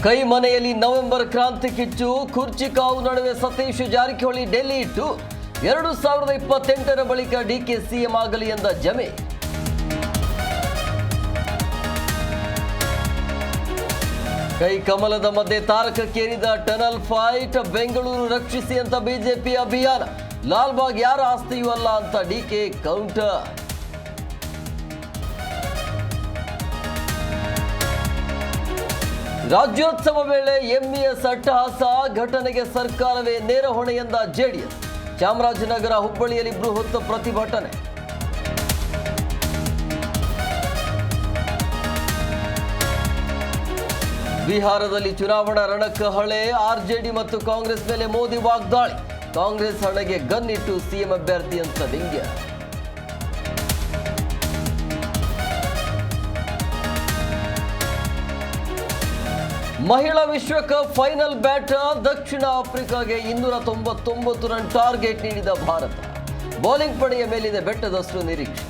ಕೈ ಮನೆಯಲ್ಲಿ ನವೆಂಬರ್ ಕ್ರಾಂತಿ ಕಿಚ್ಚು, ಕುರ್ಚಿ ಕಾವು ನಡುವೆ ಸತೀಶ್ ಜಾರಕಿಹೊಳಿ ಡೆಲ್ಲಿ ಇಟ್ಟು 2028ರ ಬಳಿಕ ಡಿಕೆ ಸಿಎಂ ಆಗಲಿ ಎಂದ ಜಮೆ. ಕೈ ಕಮಲದ ಮಧ್ಯೆ ತಾರಕಕ್ಕೇರಿದ ಟನಲ್ ಫೈಟ್, ಬೆಂಗಳೂರು ರಕ್ಷಿಸಿ ಅಂತ ಬಿಜೆಪಿ ಅಭಿಯಾನ, ಲಾಲ್ಬಾಗ್ ಯಾರ ಆಸ್ತಿಯೂ ಅಲ್ಲ ಅಂತ ಡಿಕೆ ಕೌಂಟರ್. ರಾಜ್ಯೋತ್ಸವ ವೇಳೆ ಎಂಇಎಸ್ ಅಟ್ಟಹಾಸ, ಘಟನೆಗೆ ಸರ್ಕಾರವೇ ನೇರ ಹೊಣೆ ಎಂದ ಜೆಡಿಎಸ್. ಚಾಮರಾಜನಗರ, ಹುಬ್ಬಳ್ಳಿಯಲ್ಲಿ ಬೃಹತ್ ಪ್ರತಿಭಟನೆ. ಬಿಹಾರದಲ್ಲಿ ಚುನಾವಣಾ ರಣಕಹಳೆ, ಆರ್ಜೆಡಿ ಮತ್ತು ಕಾಂಗ್ರೆಸ್ ಮೇಲೆ ಮೋದಿ ವಾಗ್ದಾಳಿ, ಕಾಂಗ್ರೆಸ್ ಹಣೆಗೆ ಗನ್ ಇಟ್ಟು ಸಿಎಂ ಅಭ್ಯರ್ಥಿ ಅಂತ ವ್ಯಂಗ್ಯ. ಮಹಿಳಾ ವಿಶ್ವಕಪ್ ಫೈನಲ್ ಬ್ಯಾಟರ್, ದಕ್ಷಿಣ ಆಫ್ರಿಕಾಗೆ 299 ರನ್ ಟಾರ್ಗೆಟ್ ನೀಡಿದ ಭಾರತ. ಬೌಲಿಂಗ್ ಪಡೆಯ ಮೇಲಿದೆ ಬೆಟ್ಟದಷ್ಟು ನಿರೀಕ್ಷೆ.